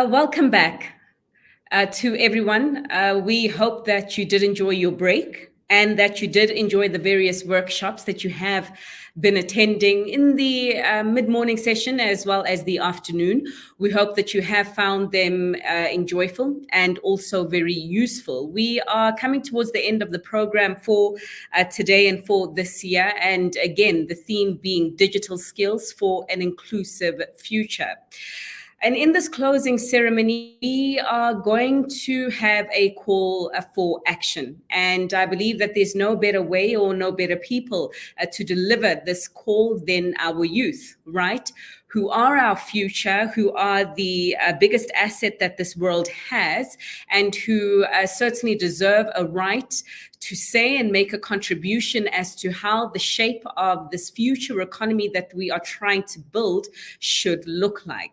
Welcome back to everyone. We hope that you did enjoy your break and that you did enjoy the various workshops that you have been attending in the mid-morning session as well as the afternoon. We hope that you have found them enjoyable and also very useful. We are coming towards the end of the program for today and for this year. And again, the theme being digital skills for an inclusive future. And in this closing ceremony, we are going to have a call for action. And I believe that there's no better way or no better people to deliver this call than our youth, right? Who are our future, who are the biggest asset that this world has, and who certainly deserve a right to say and make a contribution as to how the shape of this future economy that we are trying to build should look like.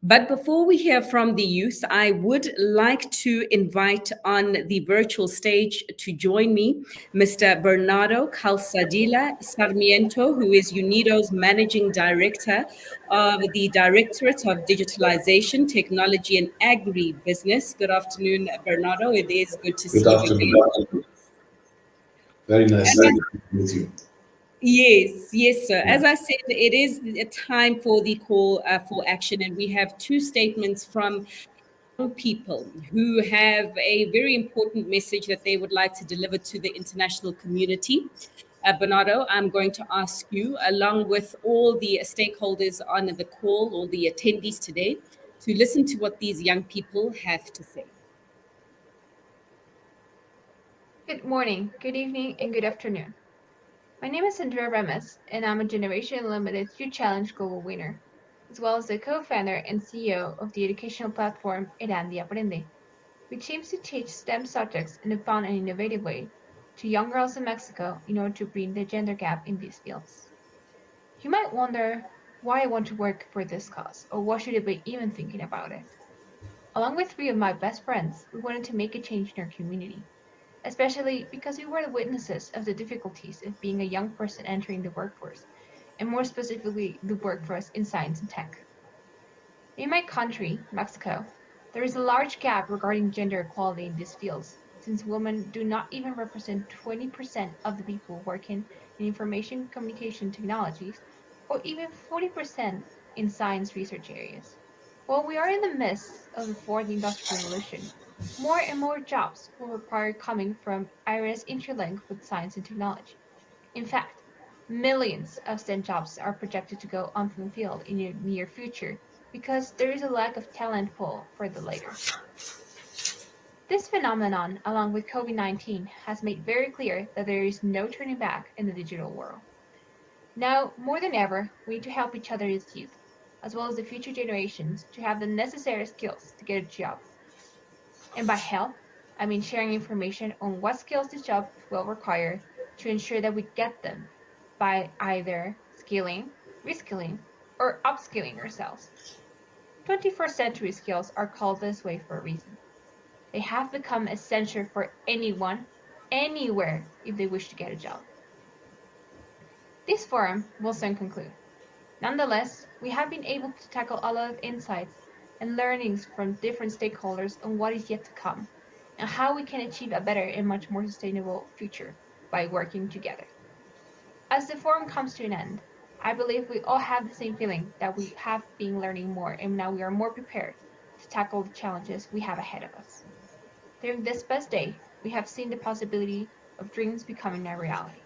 But before we hear from the youth, I would like to invite on the virtual stage to join me Mr. Bernardo Calzadilla Sarmiento, who is UNIDO's Managing Director of the Directorate of Digitalization, Technology and Agri-Business. Good afternoon, Bernardo. It is good to see Good afternoon. you. Very nice to meet you. Yes, sir. As I said, it is a time for the call for action, and we have two statements from young people who have a very important message that they would like to deliver to the international community. Bernardo, I'm going to ask you, along with all the stakeholders on the call, all the attendees today, to listen to what these young people have to say. Good morning, good evening, and good afternoon. My name is Andrea Remes, and I'm a Generation Limited Youth Challenge Global winner, as well as the co-founder and CEO of the educational platform Erandi, Aprende, which aims to teach STEM subjects in a fun and innovative way to young girls in Mexico in order to bring the gender gap in these fields. You might wonder why I want to work for this cause, or what should I be even thinking about it? Along with three of my best friends, we wanted to make a change in our community, especially because we were the witnesses of the difficulties of being a young person entering the workforce, and more specifically, the workforce in science and tech. In my country, Mexico, there is a large gap regarding gender equality in these fields, since women do not even represent 20% of the people working in information communication technologies, or even 40% in science research areas. While we are in the midst of the fourth industrial revolution, more and more jobs will require coming from areas interlinked with science and technology. In fact, millions of STEM jobs are projected to go unfulfilled in the near future because there is a lack of talent pool for the later. This phenomenon, along with COVID-19, has made very clear that there is no turning back in the digital world. Now, more than ever, we need to help each other as youth, as well as the future generations, to have the necessary skills to get a job. And by help, I mean sharing information on what skills this job will require to ensure that we get them by either skilling, reskilling, or upskilling ourselves. 21st century skills are called this way for a reason. They have become essential for anyone, anywhere, if they wish to get a job. This forum will soon conclude. Nonetheless, we have been able to tackle a lot of insights and learnings from different stakeholders on what is yet to come, and how we can achieve a better and much more sustainable future by working together. As the forum comes to an end, I believe we all have the same feeling that we have been learning more, and now we are more prepared to tackle the challenges we have ahead of us. During this best day, we have seen the possibility of dreams becoming a reality.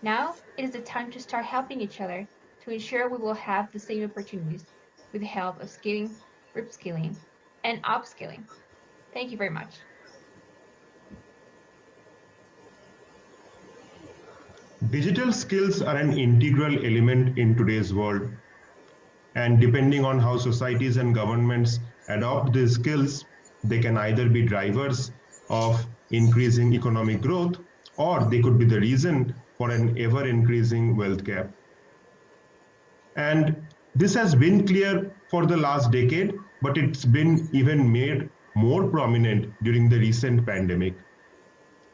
Now, it is the time to start helping each other to ensure we will have the same opportunities with the help of skilling, reskilling, and upskilling. Thank you very much. Digital skills are an integral element in today's world. And depending on how societies and governments adopt these skills, they can either be drivers of increasing economic growth, or they could be the reason for an ever-increasing wealth gap. And this has been clear for the last decade, but it's been even made more prominent during the recent pandemic.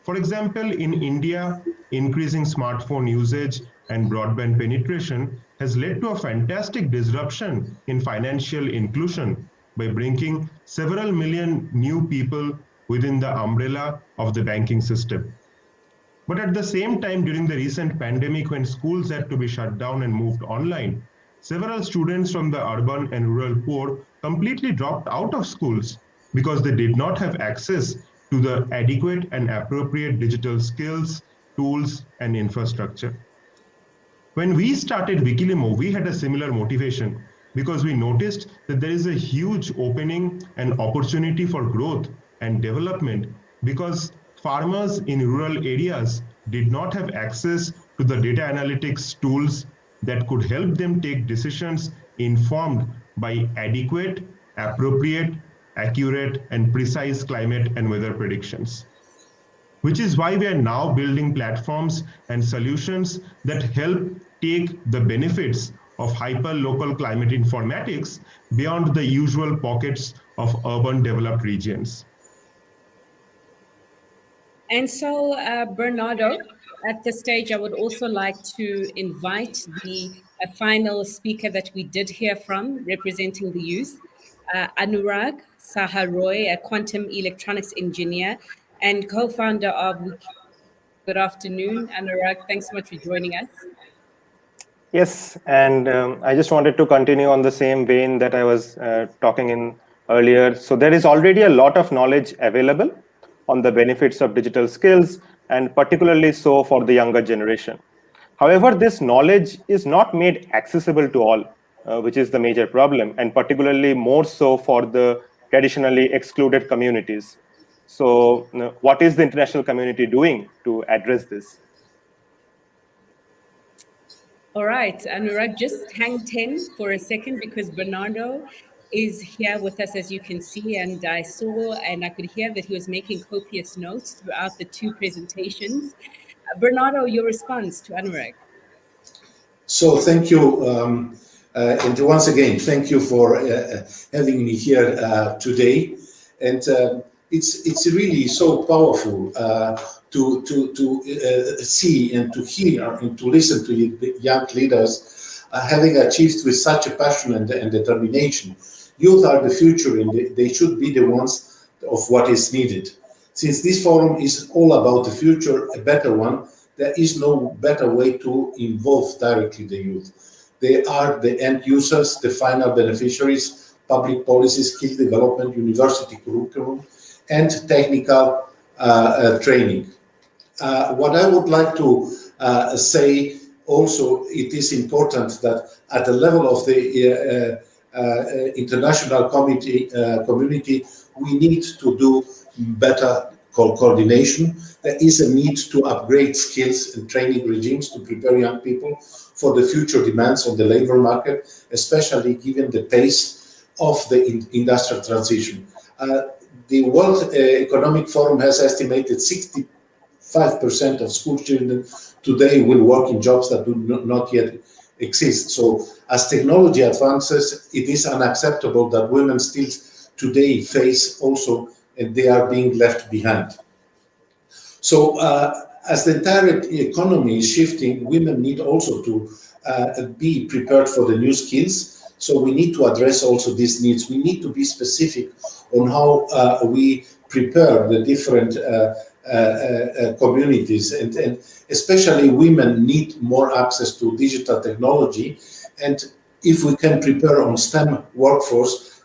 For example, in India, increasing smartphone usage and broadband penetration has led to a fantastic disruption in financial inclusion by bringing several million new people within the umbrella of the banking system. But at the same time, during the recent pandemic, when schools had to be shut down and moved online, several students from the urban and rural poor completely dropped out of schools because they did not have access to the adequate and appropriate digital skills, tools, and infrastructure. When we started Wikilimo, we had a similar motivation because we noticed that there is a huge opening and opportunity for growth and development because farmers in rural areas did not have access to the data analytics tools that could help them take decisions informed by adequate, appropriate, accurate, and precise climate and weather predictions. Which is why we are now building platforms and solutions that help take the benefits of hyper-local climate informatics beyond the usual pockets of urban developed regions. And so, Bernardo, at this stage, I would also like to invite the final speaker that we did hear from, representing the youth, Anurag Sahar Roy, a quantum electronics engineer and co-founder of Wikilimo. Good afternoon, Anurag. Thanks so much for joining us. Yes, and I just wanted to continue on the same vein that I was talking in earlier. So there is already a lot of knowledge available on the benefits of digital skills, and particularly so for the younger generation. However, this knowledge is not made accessible to all, which is the major problem, and particularly more so for the traditionally excluded communities. So what is the international community doing to address this? All right, Anurag, just hang 10 for a second because Bernardo is here with us, as you can see, and I saw and I could hear that he was making copious notes throughout the two presentations. Bernardo, your response to Anurag. So thank you, and once again, thank you for having me here today. And it's really so powerful to see and to hear and to listen to young leaders having achieved with such a passion and determination. Youth are the future, and they should be the ones of what is needed. Since this forum is all about the future, a better one, there is no better way to involve directly the youth. They are the end users, the final beneficiaries, public policy, skill development, university curriculum, and technical training. What I would like to say also, it is important that at the level of the international community, we need to do better coordination. There is a need to upgrade skills and training regimes to prepare young people for the future demands of the labor market, especially given the pace of the industrial transition. The World Economic Forum has estimated 65% of school children today will work in jobs that do not yet exist. So as technology advances, it is unacceptable that women still today face also, and they are being left behind. So as the entire economy is shifting, women need also to be prepared for the new skills. So we need to address also these needs. We need to be specific on how we prepare the different communities, and especially women need more access to digital technology. And if we can prepare on STEM workforce,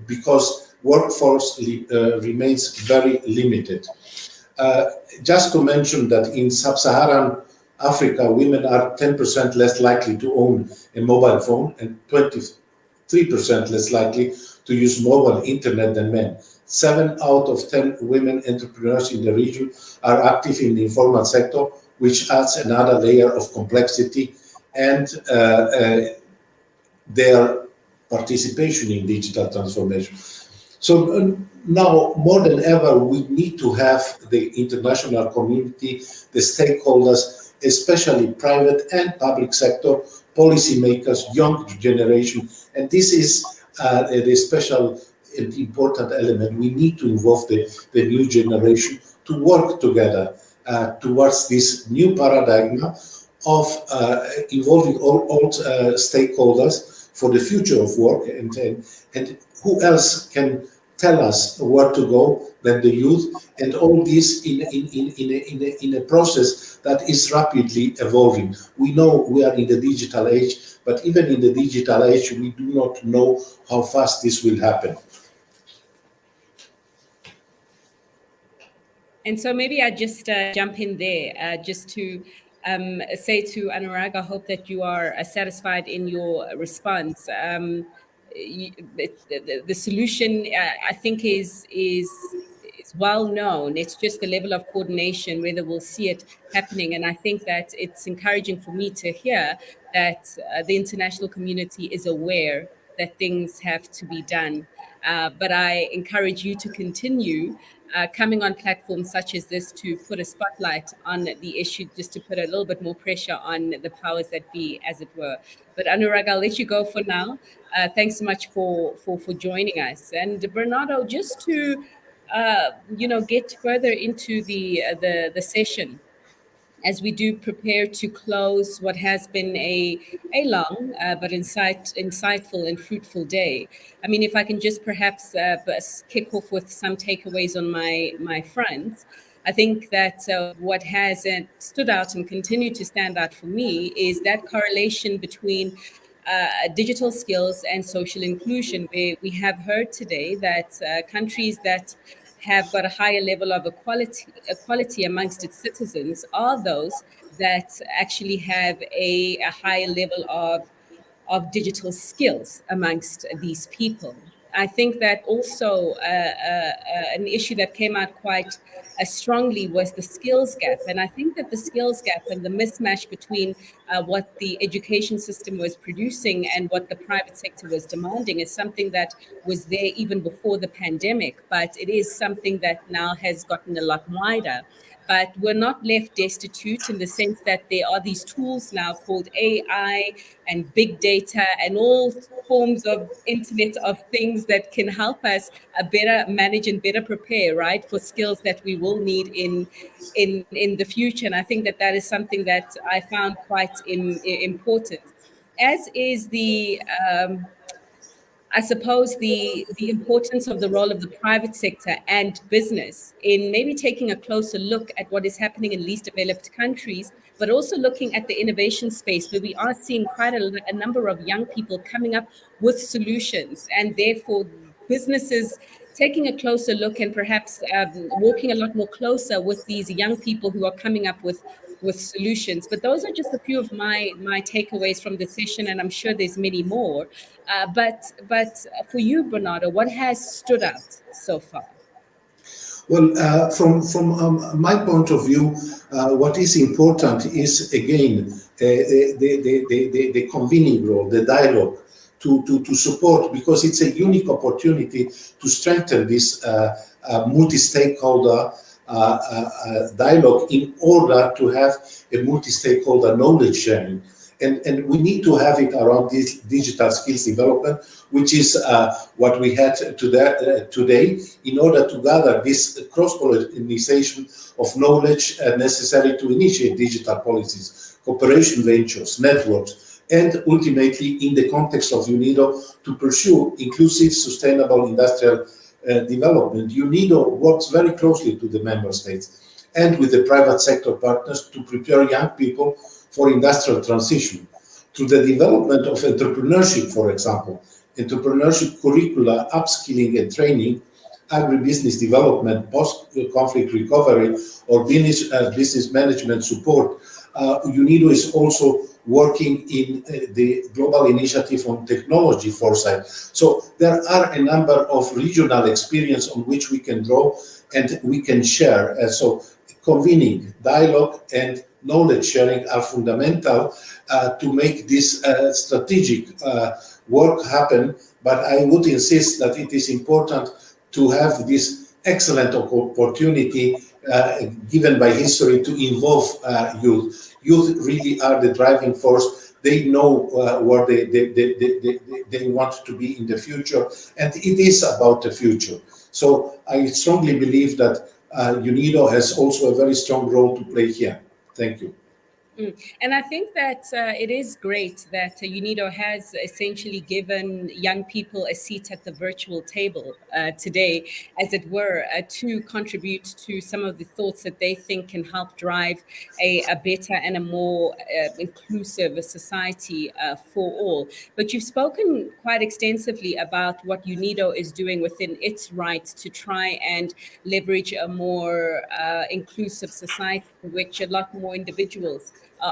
because workforce remains very limited. Just to mention that in sub-Saharan Africa, women are 10% less likely to own a mobile phone and 23% less likely to use mobile internet than men. 7 out of 10 women entrepreneurs in the region are active in the informal sector, which adds another layer of complexity and their participation in digital transformation. So now, more than ever, we need to have the international community, the stakeholders, especially private and public sector, policymakers, young generation, and this is the special and important element. We need to involve the new generation to work together towards this new paradigm of involving all stakeholders for the future of work, and who else can tell us where to go than the youth, and all this in a process that is rapidly evolving. We know we are in the digital age, but even in the digital age, we do not know how fast this will happen. And so maybe I just jump in there just to say to Anurag, I hope that you are satisfied in your response. The solution, I think, is well known. It's just the level of coordination, whether we'll see it happening. And I think that it's encouraging for me to hear that the international community is aware that things have to be done. But I encourage you to continue coming on platforms such as this to put a spotlight on the issue, just to put a little bit more pressure on the powers that be, as it were. But Anurag, I'll let you go for now. Thanks so much for joining us. And Bernardo, just to get further into the session, as we do prepare to close what has been a long but insightful and fruitful day. I mean, if I can just perhaps kick off with some takeaways on my front. I think that what has stood out and continued to stand out for me is that correlation between digital skills and social inclusion, where we have heard today that countries that have got a higher level of equality amongst its citizens are those that actually have a higher level of digital skills amongst these people. I think that also an issue that came out quite strongly was the skills gap. And I think that the skills gap and the mismatch between what the education system was producing and what the private sector was demanding is something that was there even before the pandemic, but it is something that now has gotten a lot wider. But we're not left destitute in the sense that there are these tools now called AI and big data and all forms of Internet of Things that can help us better manage and better prepare, right, for skills that we will need in the future. And I think that is something that I found quite important, as is I suppose the importance of the role of the private sector and business in maybe taking a closer look at what is happening in least developed countries, but also looking at the innovation space, where we are seeing quite a number of young people coming up with solutions, and therefore businesses taking a closer look and perhaps working a lot more closer with these young people who are coming up with solutions. But those are just a few of my takeaways from the session, and I'm sure there's many more. But for you, Bernardo, what has stood out so far? Well, from my point of view, what is important is, again, the convening role, the dialogue, to support, because it's a unique opportunity to strengthen this multi-stakeholder dialogue in order to have a multi-stakeholder knowledge sharing. And we need to have it around this digital skills development, which is what we had today, in order to gather this cross-pollination of knowledge necessary to initiate digital policies, cooperation ventures, networks, and ultimately, in the context of UNIDO, to pursue inclusive, sustainable industrial development. UNIDO works very closely to the member states and with the private sector partners to prepare young people for industrial transition, through the development of entrepreneurship, for example, entrepreneurship curricula, upskilling and training, agri-business development, post-conflict recovery, or business management support. UNIDO is also working in the global initiative on technology foresight. So there are a number of regional experience on which we can draw and we can share. So convening, dialogue, and knowledge sharing are fundamental to make this strategic work happen. But I would insist that it is important to have this excellent opportunity given by history to involve youth. Youth really are the driving force. They know where they want to be in the future, and it is about the future. So I strongly believe that UNIDO has also a very strong role to play here. Thank you. And I think that it is great that UNIDO has essentially given young people a seat at the virtual table today, as it were, to contribute to some of the thoughts that they think can help drive a better and a more inclusive society for all. But you've spoken quite extensively about what UNIDO is doing within its right to try and leverage a more inclusive society in which a lot more individuals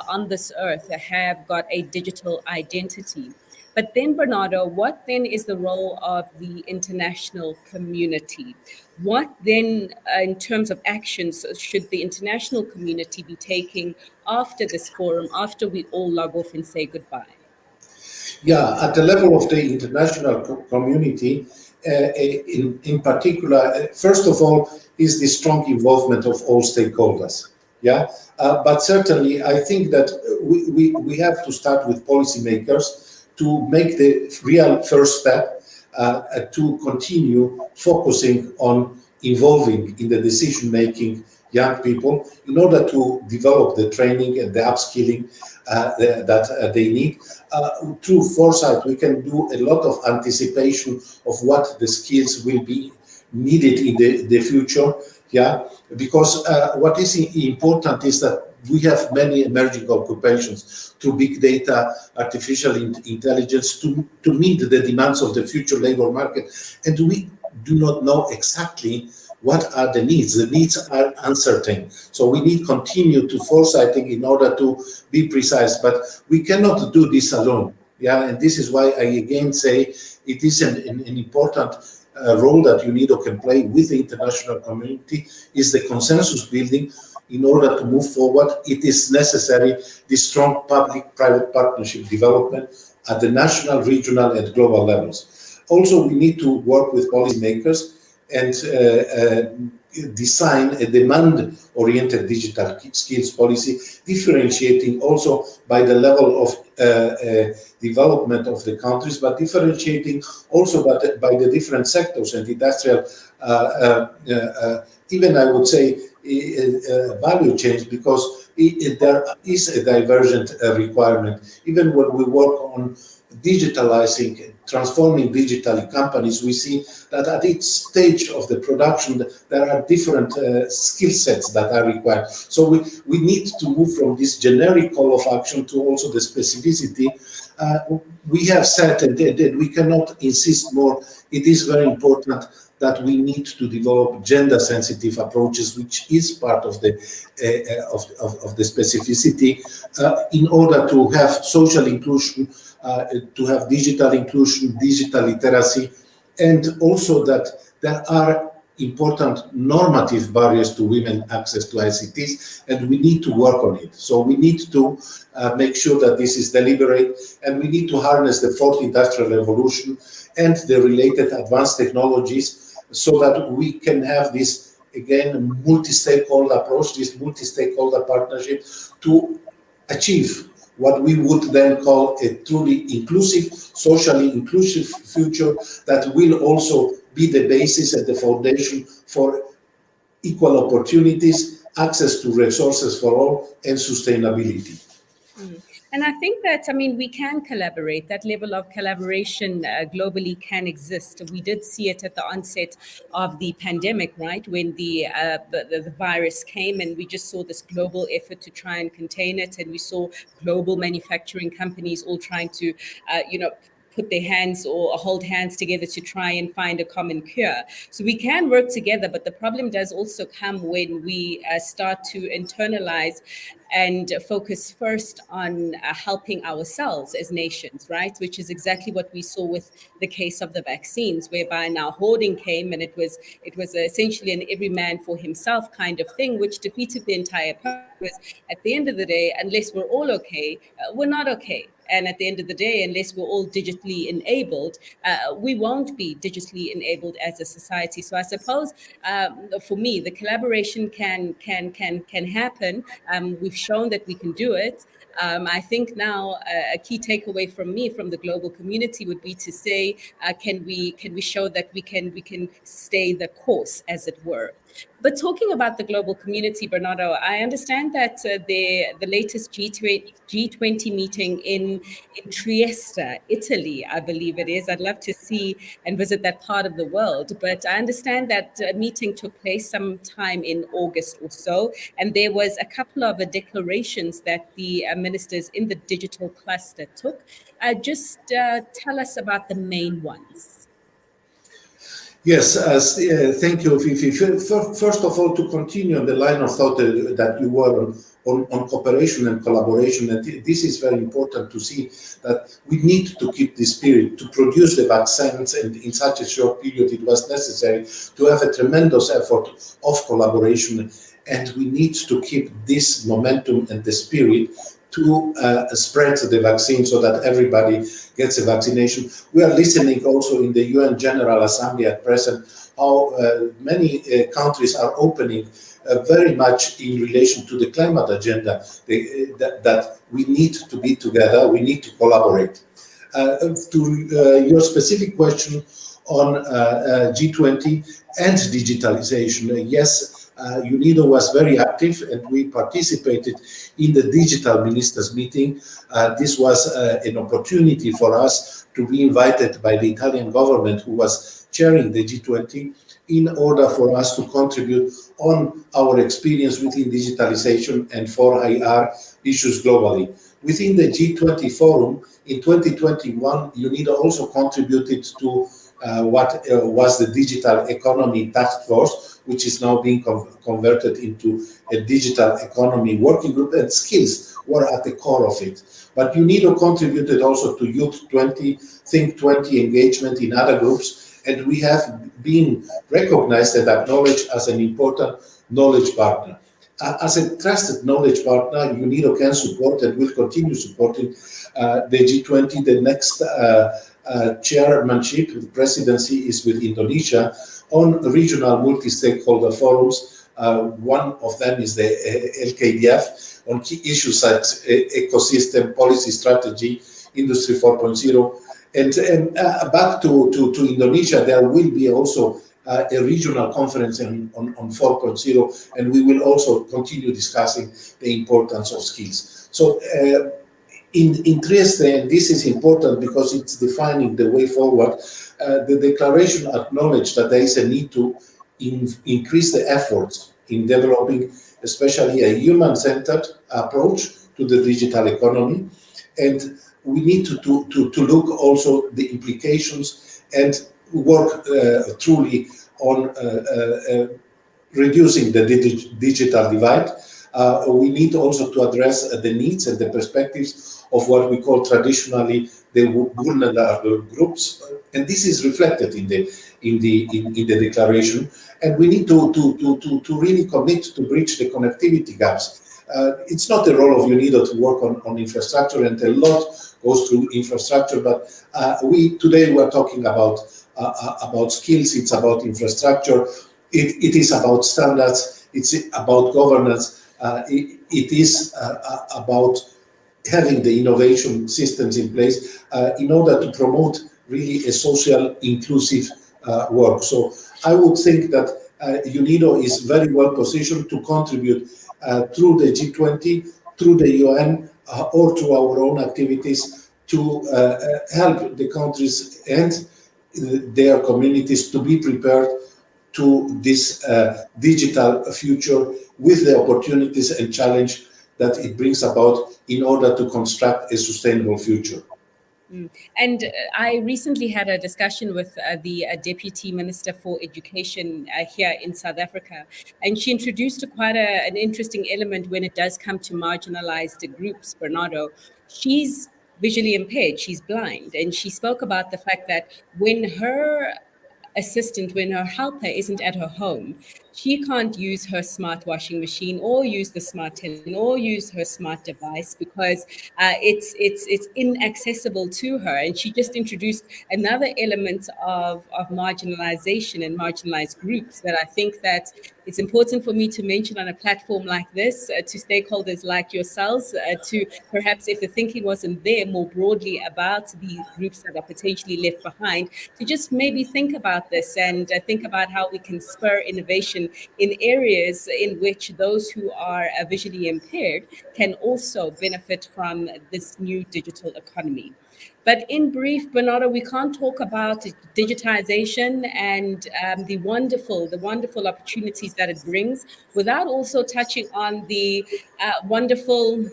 on this earth have got a digital identity. But then, Bernardo, what then is the role of the international community? What then, in terms of actions, should the international community be taking after this forum, after we all log off and say goodbye? Yeah, at the level of the international community, in particular, first of all, is the strong involvement of all stakeholders. Yeah, but certainly, I think that we have to start with policymakers to make the real first step to continue focusing on involving in the decision making young people in order to develop the training and the upskilling that they need. Through foresight, we can do a lot of anticipation of what the skills will be needed in the future. Yeah, because what is important is that we have many emerging occupations through big data, artificial intelligence to meet the demands of the future labor market. And we do not know exactly what are the needs. The needs are uncertain. So we need continue to foresighting in order to be precise, but we cannot do this alone. Yeah, and this is why I again say it is an important role that UNIDO can play with the international community is the consensus building. In order to move forward, it is necessary this strong public-private partnership development at the national, regional, and global levels. Also, we need to work with policymakers and design a demand-oriented digital skills policy, differentiating also by the level of development of the countries, but differentiating also by the different sectors and industrial, even I would say, value chains, because there is a divergent requirement. Even when we work on digitalizing, transforming digitally companies, we see that at each stage of the production, there are different skill sets that are required. So we need to move from this generic call of action to also the specificity. We have said that we cannot insist more. It is very important that we need to develop gender-sensitive approaches, which is part of the specificity, in order to have social inclusion, to have digital inclusion, digital literacy, and also that there are important normative barriers to women access to ICTs, and we need to work on it. So we need to make sure that this is deliberate, and we need to harness the fourth industrial revolution and the related advanced technologies so that we can have this, again, multi-stakeholder approach, this multi-stakeholder partnership to achieve what we would then call a truly inclusive, socially inclusive future that will also be the basis and the foundation for equal opportunities, access to resources for all, and sustainability. And I think that, I mean, we can collaborate. That level of collaboration globally can exist. We did see it at the onset of the pandemic, right? When the virus came, and we just saw this global effort to try and contain it. And we saw global manufacturing companies all trying to, put their hands or hold hands together to try and find a common cure. So we can work together, but the problem does also come when we start to internalize and focus first on helping ourselves as nations, right? Which is exactly what we saw with the case of the vaccines, whereby now hoarding came, and it was essentially an every man for himself kind of thing, which defeated the entire purpose. At the end of the day, unless we're all okay, we're not okay. And at the end of the day, unless we're all digitally enabled, we won't be digitally enabled as a society. So I suppose for me, the collaboration can happen. We've shown that we can do it. I think now a key takeaway from me, from the global community, would be to say, can we show that we can stay the course, as it were. But talking about the global community, Bernardo, I understand that the latest G20 meeting in Trieste, Italy, I believe it is. I'd love to see and visit that part of the world. But I understand that a meeting took place sometime in August or so, and there was a couple of declarations that the ministers in the digital cluster took. Just tell us about the main ones. Yes, thank you, Fifi. First of all, to continue on the line of thought that you were on cooperation and collaboration, and this is very important to see that we need to keep the spirit to produce the vaccines, and in such a short period it was necessary to have a tremendous effort of collaboration, and we need to keep this momentum and the spirit to spread the vaccine so that everybody gets a vaccination. We are listening also in the UN General Assembly at present how many countries are opening very much in relation to the climate agenda, that we need to be together, we need to collaborate. To your specific question on G20 and digitalization, yes, UNIDO was very active and we participated in the digital ministers meeting. This was an opportunity for us to be invited by the Italian government, who was chairing the G20, in order for us to contribute on our experience within digitalization and 4IR issues globally. Within the G20 forum in 2021, UNIDO also contributed to what was the Digital Economy Task Force, which is now being converted into a digital economy working group, and skills were at the core of it. But UNIDO contributed also to Youth 20, Think 20 engagement in other groups, and we have been recognized and acknowledged as an important knowledge partner. As a trusted knowledge partner, UNIDO can support and will continue supporting the G20. The next chairmanship, the presidency, is with Indonesia on regional multi-stakeholder forums. One of them is the LKDF on key issues such as ecosystem, policy strategy, Industry 4.0. And back to Indonesia, there will be also a regional conference on 4.0, and we will also continue discussing the importance of skills. So in Trieste, and this is important because it's defining the way forward, the declaration acknowledged that there is a need to increase the efforts in developing especially a human-centered approach to the digital economy, and we need to look also the implications and work truly on reducing the digital divide. We need also to address the needs and the perspectives of what we call traditionally the vulnerable groups, and this is reflected in the declaration. And we need to really commit to bridge the connectivity gaps. It's not the role of UNIDO to work on infrastructure, and a lot goes through infrastructure, but today we're talking about skills, it's about infrastructure, it is about standards, it's about governance, it is about having the innovation systems in place in order to promote really a social inclusive work. So I would think that UNIDO is very well positioned to contribute through the G20, through the UN, or through our own activities to help the countries and their communities to be prepared to this digital future with the opportunities and challenge that it brings about in order to construct a sustainable future. And I recently had a discussion with the Deputy Minister for Education here in South Africa, and she introduced quite an interesting element when it does come to marginalized groups, Bernardo. She's visually impaired, she's blind, and she spoke about the fact that when her helper isn't at her home, she can't use her smart washing machine or use the smart television or use her smart device because it's inaccessible to her. And she just introduced another element of marginalization and marginalized groups that I think that It's important for me to mention on a platform like this to stakeholders like yourselves, to perhaps, if the thinking wasn't there more broadly about the groups that are potentially left behind, to just maybe think about this and think about how we can spur innovation in areas in which those who are visually impaired can also benefit from this new digital economy. But in brief, Bernardo, we can't talk about digitization and the wonderful opportunities that it brings without also touching on the wonderful,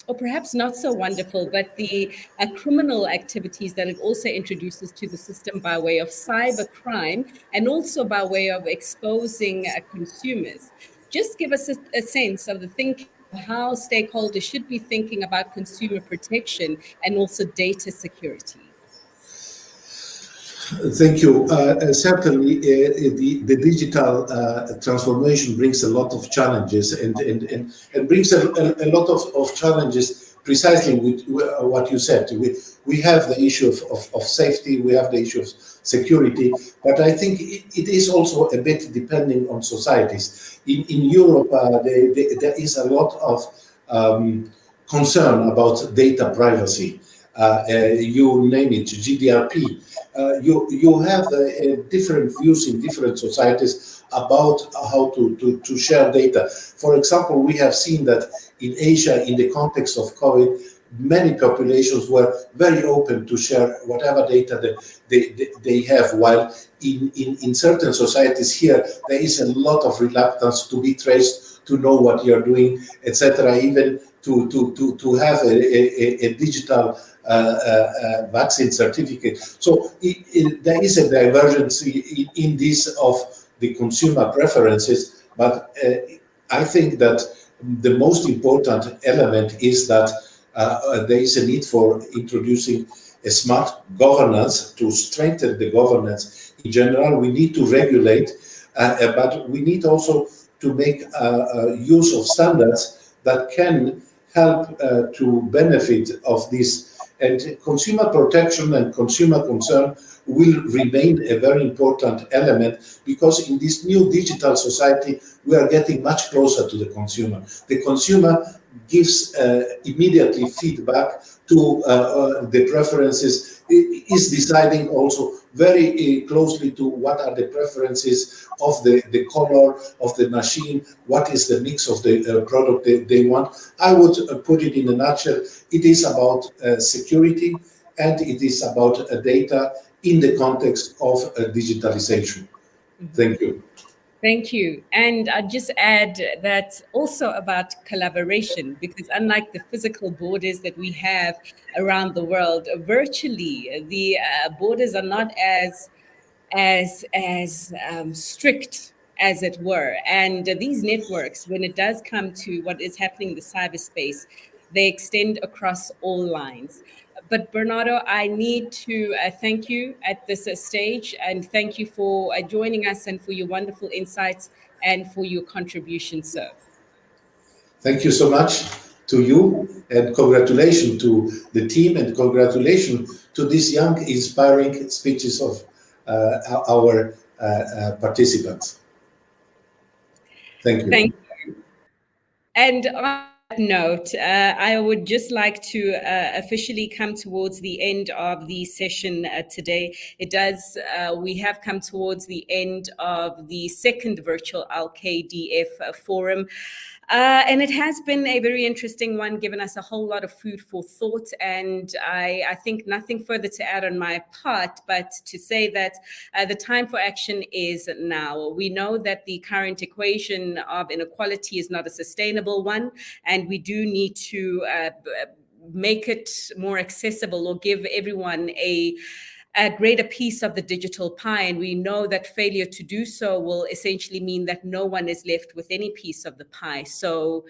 or perhaps not so wonderful, but the criminal activities that it also introduces to the system by way of cyber crime and also by way of exposing consumers. Just give us a sense of the thinking of how stakeholders should be thinking about consumer protection and also data security. Thank you. Certainly, the digital transformation brings a lot of challenges and brings a lot of challenges precisely with what you said. We have the issue of safety, we have the issue of security, but I think it is also a bit depending on societies. In Europe, there is a lot of concern about data privacy. You name it, GDPR. You have different views in different societies about how to share data. For example, we have seen that in Asia, in the context of COVID, many populations were very open to share whatever data they have, while in certain societies here, there is a lot of reluctance to be traced, to know what you're doing, etc., even to have a digital vaccine certificate. So there is a divergence in this of the consumer preferences, but I think that the most important element is that there is a need for introducing a smart governance to strengthen the governance. In general, we need to regulate, but we need also to make use of standards that can help to benefit of this. And consumer protection and consumer concern will remain a very important element, because in this new digital society, we are getting much closer to the consumer. The consumer gives immediately feedback to the preferences, is deciding also very closely to what are the preferences of the color of the machine, what is the mix of the product they want. I would put it in a nutshell, it is about security and it is about data in the context of digitalization. Thank you. Thank you. And I'd just add that also about collaboration, because unlike the physical borders that we have around the world, virtually the borders are not as strict as it were. And these networks, when it does come to what is happening in the cyberspace, they extend across all lines. But Bernardo, I need to thank you at this stage, and thank you for joining us and for your wonderful insights and for your contribution, sir. Thank you so much to you, and congratulations to the team, and congratulations to these young, inspiring speeches of our participants. Thank you. Thank you. And on that note, I would just like to officially come towards the end of the session today. We have come towards the end of the second virtual LKDF forum. And it has been a very interesting one, given us a whole lot of food for thought. And I think nothing further to add on my part, but to say that the time for action is now. We know that the current equation of inequality is not a sustainable one, and we do need to make it more accessible, or give everyone a greater piece of the digital pie. And we know that failure to do so will essentially mean that no one is left with any piece of the pie. So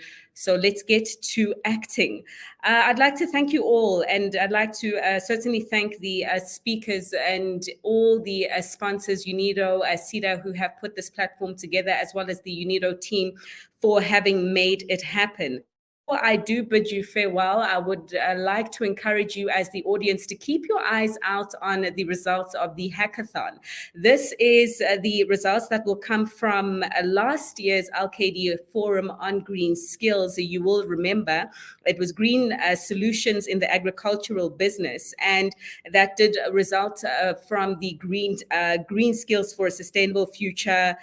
let's get to acting. I'd like to thank you all, and I'd like to certainly thank the speakers and all the sponsors, UNIDO, CEDA, who have put this platform together, as well as the UNIDO team for having made it happen. I do bid you farewell, I would like to encourage you as the audience to keep your eyes out on the results of the hackathon. This is the results that will come from last year's Al-Qaeda Forum on Green Skills. You will remember it was green solutions in the agricultural business, and that did result from the green skills for a sustainable future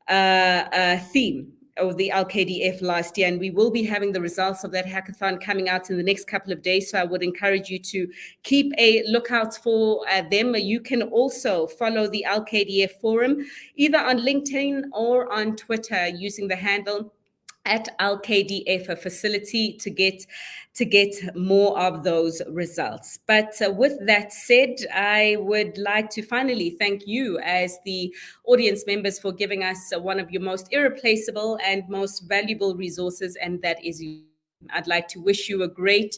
theme of the Al-KDF last year, and we will be having the results of that hackathon coming out in the next couple of days. So I would encourage you to keep a lookout for them. You can also follow the Al-KDF forum either on LinkedIn or on Twitter using the handle at Al-KDF, a facility to get more of those results. But with that said, I would like to finally thank you as the audience members for giving us one of your most irreplaceable and most valuable resources, and that is you. I'd like to wish you a great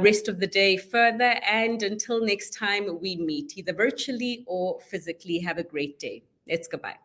rest of the day further, and until next time we meet, either virtually or physically, have a great day. Let's go. Bye.